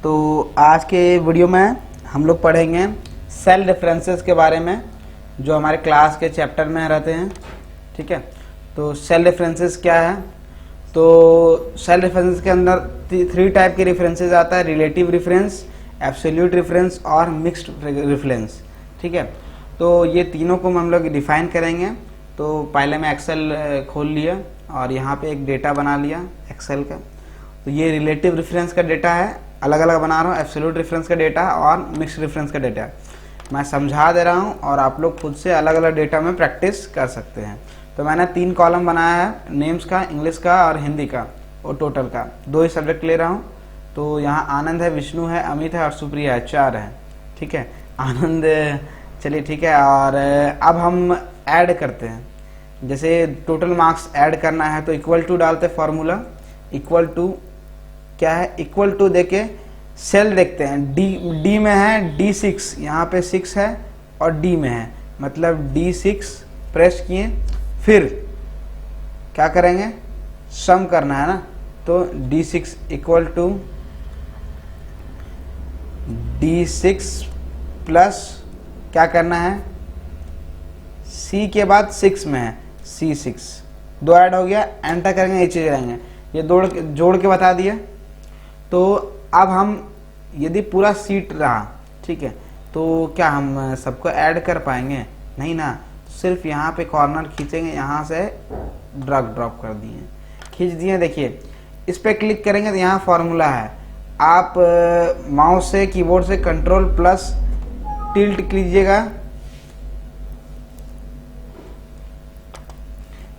तो आज के वीडियो में हम लोग पढ़ेंगे सेल रेफरेंसेस के बारे में जो हमारे क्लास के चैप्टर में रहते हैं। ठीक है, तो सेल रेफरेंसेस क्या है? तो सेल रेफरेंसेस के अंदर 3 टाइप के रेफरेंसेस आता है, रिलेटिव रेफरेंस, एब्सोल्यूट रेफरेंस और मिक्स्ड रेफरेंस। ठीक है, तो ये तीनों को हम लोग डिफाइन करेंगे। तो पहले मैं एक्सेल खोल लिया और यहाँ पे एक डेटा बना लिया एक्सेल का। तो ये रिलेटिव रेफरेंस का डेटा है, अलग अलग बना रहा हूँ, एब्सोल्यूट रेफरेंस का डेटा और मिक्स्ड रेफरेंस का डेटा मैं समझा दे रहा हूँ और आप लोग खुद से अलग अलग डेटा में प्रैक्टिस कर सकते हैं। तो मैंने 3 कॉलम बनाया है, नेम्स का, इंग्लिश का और हिंदी का, और टोटल का 2 ही सब्जेक्ट ले रहा हूँ। तो यहाँ आनंद है, विष्णु है, अमित है और सुप्रिया है, 4 है। ठीक है, आनंद, चलिए ठीक है। और अब हम ऐड करते हैं, जैसे टोटल मार्क्स ऐड करना है तो इक्वल टू डालते, फॉर्मूला इक्वल टू क्या है, इक्वल टू देके सेल देखते हैं, डी में है D6, यहाँ पे 6 है और डी में है, मतलब D6 प्रेस किए, फिर क्या करेंगे, सम करना है ना। तो D6 equal to D6 plus क्या करना है, C के बाद 6 में है C6, 2 ऐड हो गया, एंटर करेंगे, नीचे जाएंगे, ये जोड़ के बता दिया। तो अब हम यदि पूरा सीट रहा, ठीक है, तो क्या हम सबको ऐड कर पाएंगे? नहीं ना, सिर्फ यहाँ पे कॉर्नर खींचेंगे, यहाँ से ड्रॉप कर दिए, खींच दिए। देखिए इस पे क्लिक करेंगे तो यहाँ फॉर्मूला है, आप माउस से, कीबोर्ड से कंट्रोल प्लस टिल्ट कीजिएगा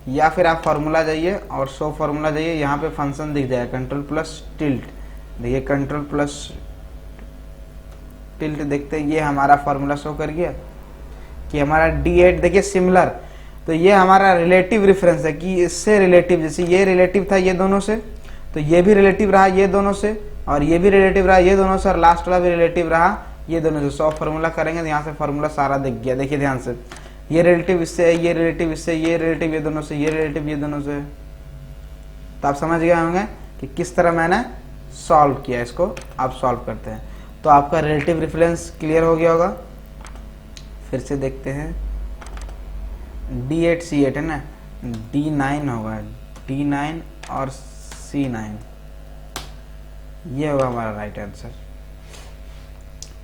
या फिर आप फार्मूला जाइए और शो फार्मूला जाइए, यहाँ पे फंक्शन दिख जाएगा, कंट्रोल प्लस टिल्ट। देखिए कंट्रोल प्लस टिल्ट देखते हैं, ये हमारा फार्मूला शो कर गया कि हमारा D8 देखिए सिमिलर। तो ये हमारा रिलेटिव रेफरेंस है कि इससे रिलेटिव, जैसे ये रिलेटिव था ये दोनों से, तो ये भी रिलेटिव रहा ये दोनों से, और ये भी रिलेटिव रहा ये दोनों से, और लास्ट वाला भी रिलेटिव रहा ये दोनों से। 100 फार्मूला करेंगे तो यहाँ से फार्मूला सारा दिख गया। देखिए ध्यान से, ये रिलेटिव इससे, ये रिलेटिव इससे, ये रिलेटिव ये दोनों से, ये रिलेटिव ये दोनों से। तो आप समझ गए होंगे कि किस तरह मैंने सॉल्व किया इसको। आप सॉल्व करते हैं तो आपका रिलेटिव रेफरेंस क्लियर हो गया होगा। फिर से देखते हैं, D8 C8 है ना, D9 होगा, D9 और C9, ये होगा हमारा राइट आंसर।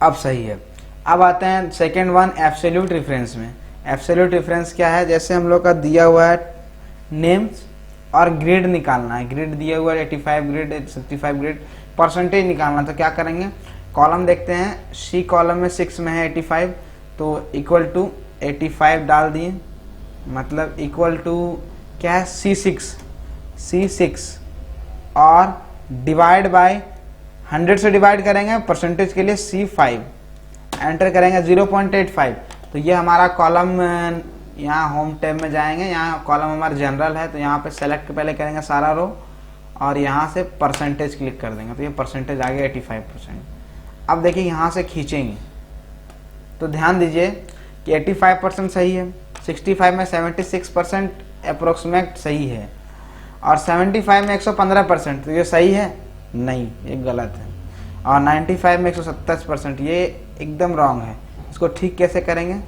अब सही है। अब आते हैं सेकेंड वन, एब्सोल्यूट रेफरेंस में। एब्सोल्यूट रेफरेंस क्या है, जैसे हम लोग का दिया हुआ है नेम्स और ग्रेड निकालना है, ग्रेड दिया हुआ है 85 ग्रेड, 65 ग्रेड, परसेंटेज निकालना। तो क्या करेंगे, कॉलम देखते हैं, C कॉलम में 6 में है 85, तो इक्वल टू 85 डाल दिए, मतलब इक्वल टू क्या है, C6 और डिवाइड बाय 100 से डिवाइड करेंगे परसेंटेज के लिए, C5 एंटर करेंगे 0.85। तो ये हमारा कॉलम, यहाँ होम टैब में जाएंगे, यहाँ कॉलम हमारा जनरल है, तो यहाँ पे सेलेक्ट पहले करेंगे सारा रो और यहाँ से परसेंटेज क्लिक कर देंगे, तो ये परसेंटेज आ गया 85%। अब देखिए यहाँ से खींचेंगे तो ध्यान दीजिए कि 85% सही है, 65 में 76% अप्रोक्सीमेट सही है, और 75 में 115%, तो ये सही है नहीं, ये गलत है, और 95 में 127%, ये एकदम रॉन्ग है। इसको ठीक कैसे करेंगे,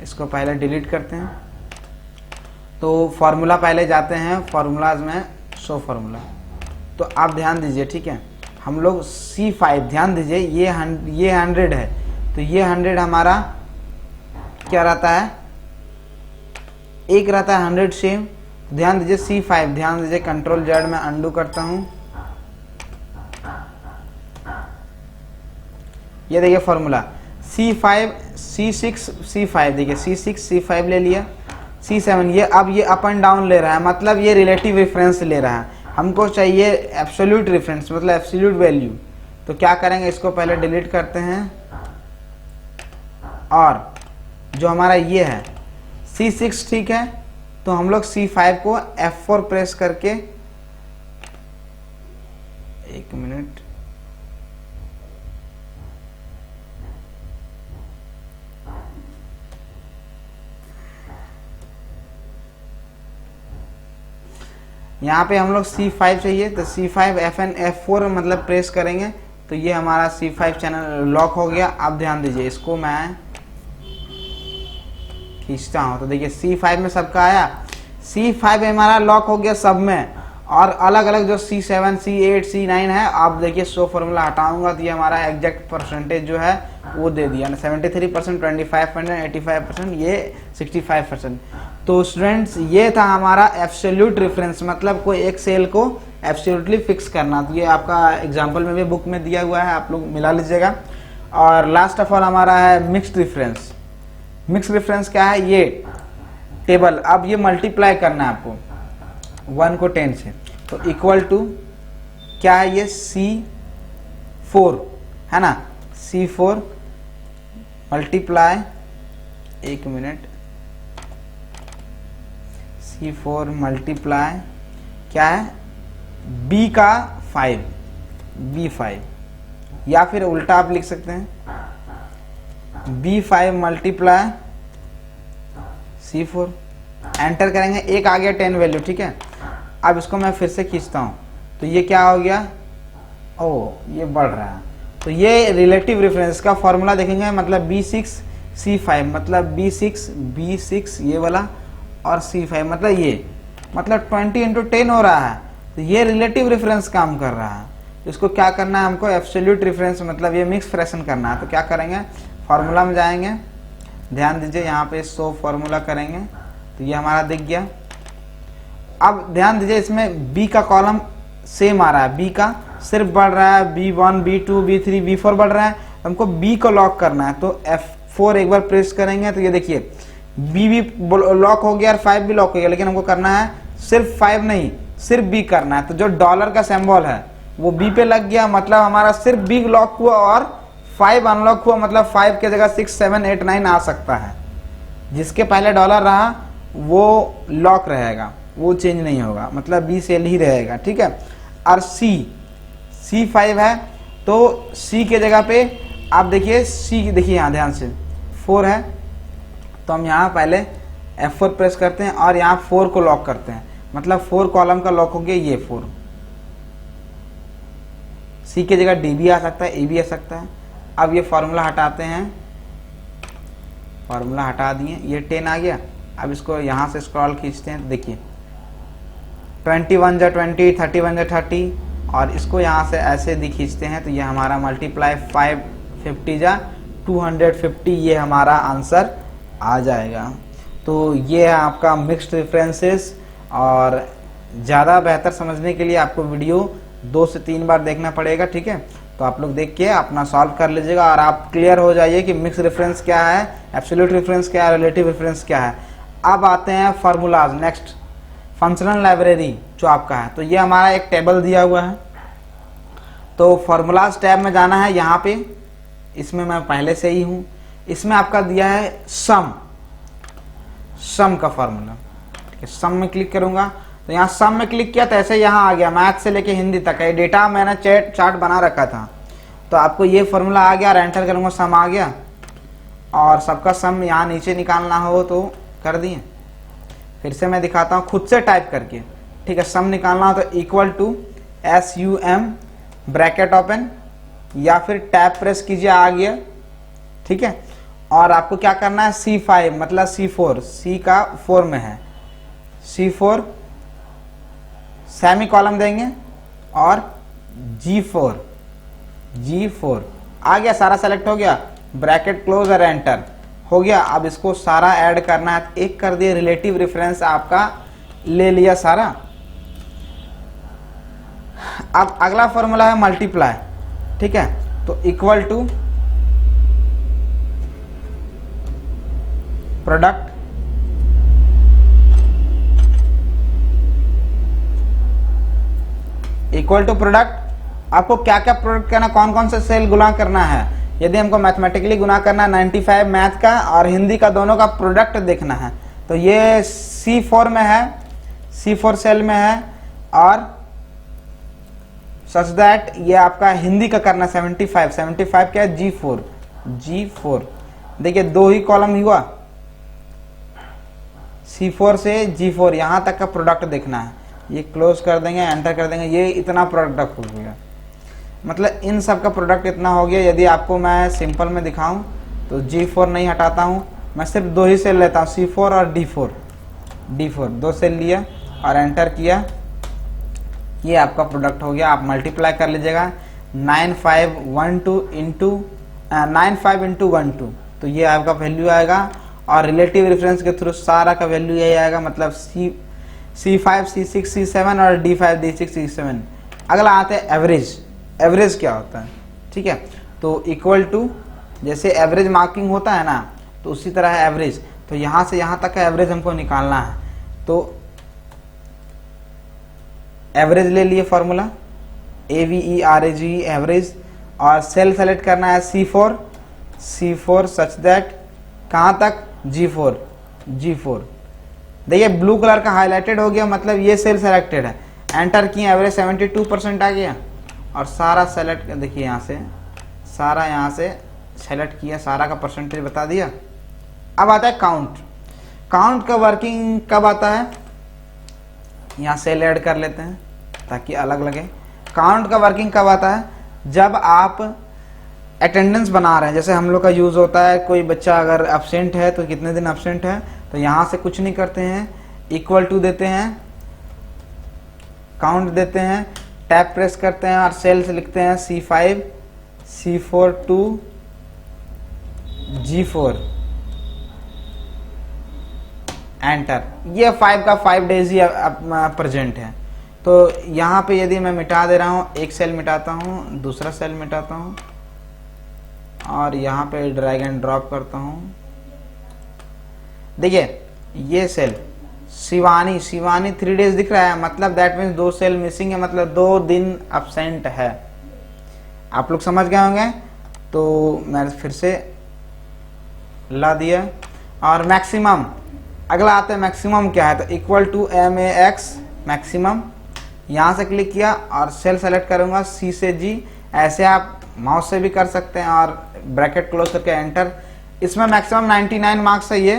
इसको पहले डिलीट करते हैं। तो फार्मूला पहले जाते हैं, फार्मूलाज में शो फार्मूला। तो आप ध्यान दीजिए, ठीक है, हम लोग C5, ध्यान दीजिए, ये 100 है, तो ये 100 हमारा क्या रहता है, एक रहता है 100 सेम। ध्यान दीजिए C5, ध्यान दीजिए, कंट्रोल Z में अंडू करता हूं, ये देखिए फार्मूला C5 C6 C5, देखिए C6 C5 ले लिया, C7, ये अब ये अप एंड डाउन ले रहा है, मतलब ये रिलेटिव रेफरेंस ले रहा है। हमको चाहिए एब्सोल्यूट रेफरेंस, मतलब एब्सोल्यूट वैल्यू। तो क्या करेंगे, इसको पहले डिलीट करते हैं, और जो हमारा ये है C6, ठीक है, तो हम लोग C5 को F4 प्रेस करके, एक मिनट, यहाँ पे हम लोग C5 चाहिए, तो C5 F4 मतलब प्रेस करेंगे, तो तो ये हमारा C5 चैनल लॉक हो गया। अब ध्यान दीजिए, इसको मैं खींचता हूँ तो देखिए C5 में सबका आया, C5 हमारा लॉक हो गया सब में, और अलग अलग जो C7, C8, C9 है, आप देखिए शो फॉर्मूला हटाऊंगा तो ये हमारा एग्जैक्ट परसेंटेज जो है वो दे दिया, 73%, 25%, 85%, ये 65%। तो स्टूडेंट्स ये था हमारा एब्सोल्यूट रेफरेंस, मतलब कोई एक सेल को एब्सोल्युटली फिक्स करना। तो ये आपका एग्जाम्पल में भी बुक में दिया हुआ है, आप लोग मिला लीजिएगा। और लास्ट ऑफ ऑल हमारा है मिक्स्ड रेफरेंस। मिक्स्ड रेफरेंस क्या है, ये टेबल, अब ये मल्टीप्लाई करना है आपको 1 को 10 से, तो इक्वल टू क्या है, ये C4 है ना, C4 मल्टीप्लाई, एक मिनट, C4 मल्टीप्लाई क्या है, B का 5, B5, या फिर उल्टा आप लिख सकते हैं B5 मल्टीप्लाई C4, एंटर करेंगे, एक आ गया 10 वैल्यू, ठीक है। अब इसको मैं फिर से खींचता हूँ तो ये क्या हो गया, ओ ये बढ़ रहा है। तो ये रिलेटिव रेफरेंस का फॉर्मूला देखेंगे, मतलब B6 C5, मतलब B6 ये वाला, और C5 मतलब ये, मतलब 20 × 10 हो रहा है। तो ये रिलेटिव रेफरेंस काम कर रहा है। इसको क्या करना है हमको, एब्सोल्यूट रेफरेंस, मतलब ये मिक्स फ्रैक्शन करना है। तो क्या करेंगे, फार्मूला में जाएंगे, ध्यान दीजिए यहाँ पे शो फार्मूला करेंगे तो ये हमारा दिख गया। अब ध्यान दीजिए इसमें B का कॉलम सेम आ रहा है, B का सिर्फ बढ़ रहा है, B1, B2, B3, B4 बढ़ रहा है। हमको B को लॉक करना है, तो F4 एक बार प्रेस करेंगे तो ये देखिए B भी लॉक हो गया और 5 भी लॉक हो गया, लेकिन हमको करना है सिर्फ 5 नहीं, सिर्फ B करना है। तो जो डॉलर का सिंबल है वो B पे लग गया, मतलब हमारा सिर्फ B लॉक हुआ और 5 अनलॉक हुआ, मतलब 5 के जगह 6, 7, 8, 9 आ सकता है। जिसके पहले डॉलर रहा वो लॉक रहेगा, वो चेंज नहीं होगा, मतलब B सेल ही रहेगा, ठीक है। और C5 है तो C के जगह पे आप देखिए C, देखिए यहाँ ध्यान से 4 है, तो हम यहाँ पहले F4 प्रेस करते हैं और यहाँ 4 को लॉक करते हैं, मतलब 4 कॉलम का लॉक हो गया, ये 4। C के जगह D भी आ सकता है, A भी आ सकता है। अब ये फार्मूला हटाते हैं, फार्मूला हटा दिए, ये 10 आ गया। अब इसको यहाँ से स्क्रॉल खींचते हैं, देखिए 21 जा 20, 31 जा 30, और इसको यहाँ से ऐसे खींचते हैं तो ये हमारा मल्टीप्लाई 550 जा 250, ये हमारा आंसर आ जाएगा। तो ये है आपका मिक्स्ड रेफरेंसेस, और ज़्यादा बेहतर समझने के लिए आपको वीडियो 2 से 3 बार देखना पड़ेगा, ठीक है। तो आप लोग देख के अपना सॉल्व कर लीजिएगा और आप क्लियर हो जाइए कि मिक्स रेफरेंस क्या है, एब्सोल्यूट रेफरेंस क्या है, रिलेटिव रेफरेंस क्या है। अब आते हैं फार्मूलाज, नेक्स्ट फंक्शनल लाइब्रेरी जो आपका है। तो ये हमारा एक टेबल दिया हुआ है, तो फार्मूलाज टैब में जाना है, यहाँ पे इसमें मैं पहले से ही हूँ। इसमें आपका दिया है सम का फार्मूला, ठीक है। सम में क्लिक करूंगा तो यहाँ सम में क्लिक किया तो ऐसे यहाँ आ गया, मैथ से लेके हिंदी तक है डेटा, मैंने चार्ट बना रखा था। तो आपको ये फार्मूला आ गया, एंटर करूंगा, सम आ गया, और सबका सम यहाँ नीचे निकालना हो तो कर दिए। फिर से मैं दिखाता हूँ खुद से टाइप करके, ठीक है। सम निकालना हो तो equal to SUM bracket open, या फिर टैब प्रेस कीजिए, आ गया, ठीक है। और आपको क्या करना है, C5 मतलब C4, C का 4 में है, C4 सेमी कॉलम देंगे, और G4 आ गया, सारा सेलेक्ट हो गया, ब्रैकेट क्लोज और एंटर हो गया। अब इसको सारा ऐड करना है, एक कर दिए, रिलेटिव रेफरेंस आपका ले लिया सारा। अब अगला फॉर्मूला है मल्टीप्लाई, ठीक है। तो equal to product equal to product, आपको क्या क्या प्रोडक्ट करना, कौन कौन से सेल गुना करना है। यदि हमको मैथमेटिकली गुना करना है 95 मैथ का और हिंदी का, दोनों का प्रोडक्ट देखना है, तो ये C4 में है, C4 सेल में है, और सच दैट ये आपका हिंदी का करना 75 क्या है, G4। देखिए 2 ही कॉलम हुआ, C4 से G4 यहाँ तक का प्रोडक्ट देखना है। ये क्लोज कर देंगे, एंटर कर देंगे, ये इतना प्रोडक्ट हो गया। मतलब इन सब का प्रोडक्ट इतना हो गया। यदि आपको मैं सिंपल में दिखाऊं तो G4 नहीं हटाता हूं, मैं सिर्फ 2 ही सेल लेता हूं, C4 और D4 2 सेल लिया और एंटर किया, ये आपका प्रोडक्ट हो गया। आप मल्टीप्लाई कर लीजिएगा 9512 इंटू 12, तो ये आपका वैल्यू आएगा। और रिलेटिव रेफरेंस के थ्रू सारा का वैल्यू यही आएगा, मतलब C5 C6 C7 और D5 D6 D7। अगला आते हैं एवरेज। एवरेज क्या होता है, ठीक है, तो इक्वल टू जैसे एवरेज मार्किंग होता है ना, तो उसी तरह है एवरेज। तो यहाँ से यहाँ तक का एवरेज हमको निकालना है, तो एवरेज ले लिए फॉर्मूला AVERAGE एवरेज, और सेल सेलेक्ट करना है C4 सच दैट कहाँ तक G4। देखिए ब्लू कलर का हाईलाइटेड हो गया, मतलब ये सेल सेलेक्टेड है। एंटर किए, एवरेज 72% आ गया और सारा सेलेक्ट, देखिए यहाँ से सारा यहाँ से सेलेक्ट किया, सारा का परसेंटेज बता दिया। अब आता है काउंट। काउंट का वर्किंग कब आता है, यहाँ सेल ऐड कर लेते हैं ताकि अलग लगे। काउंट का वर्किंग कब आता है, जब आप अटेंडेंस बना रहे हैं। जैसे हम लोग का यूज़ होता है, कोई बच्चा अगर एब्सेंट है तो कितने दिन एब्सेंट है, तो यहाँ से कुछ नहीं करते हैं, इक्वल टू देते हैं, काउंट देते हैं, टैब प्रेस करते हैं और सेल से लिखते हैं C5 C4 to G4, enter. ये 5 का 5 डेज ही प्रेजेंट है। तो यहाँ पे यदि मैं मिटा दे रहा हूँ, एक सेल मिटाता हूँ, दूसरा सेल मिटाता हूँ और यहाँ पे ड्रैग एंड ड्रॉप करता हूँ। देखिए ये सेल शिवानी 3 डेज दिख रहा है, मतलब दैट मीन्स 2 सेल मिसिंग है, मतलब 2 दिन एब्सेंट है। आप लोग समझ गए होंगे, तो मैं फिर से ला दिया। और मैक्सिमम, अगला आता है मैक्सिमम क्या है, तो इक्वल टू MAX मैक्सिमम, यहाँ से क्लिक किया और सेल सेलेक्ट करूँगा C से G। ऐसे आप माउस से भी कर सकते हैं और ब्रैकेट क्लोज करके एंटर। इसमें मैक्सिमम 99 मार्क्स है ये,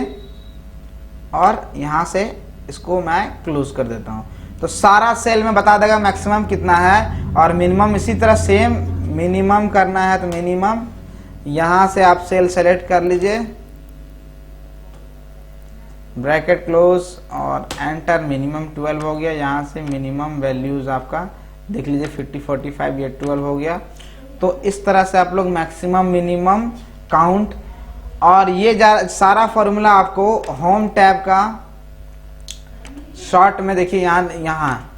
और यहाँ से इसको मैं क्लोज कर देता हूँ। तो सारा सेल में बता देगा मैक्सिमम कितना है, और मिनिमम इसी तरह सेम मिनिमम करना है, तो मिनिमम यहाँ से आप सेल सेलेक्ट कर लीजिए, ब्रैकेट क्लोज और एंटर। मिनिमम 12 हो गया, यहाँ से मिनिमम वैल्यूज आपका देख लीजिए 50 45, ये 12 हो गया। तो इस तरह से आप लोग मैक्सिमम मिनिमम काउंट, और ये सारा फॉर्मूला आपको होम टैब का शॉर्ट में देखिए, यहाँ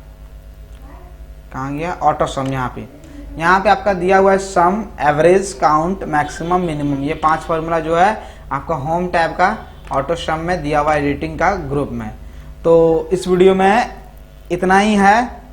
कहाँ गया ऑटो सम, यहाँ पे आपका दिया हुआ है सम, एवरेज, काउंट, मैक्सिमम, मिनिमम। ये 5 फॉर्मूला जो है आपका होम टैब का ऑटो सम में दिया हुआ एडिटिंग का ग्रुप में। तो इस वीडियो में इतना ही है।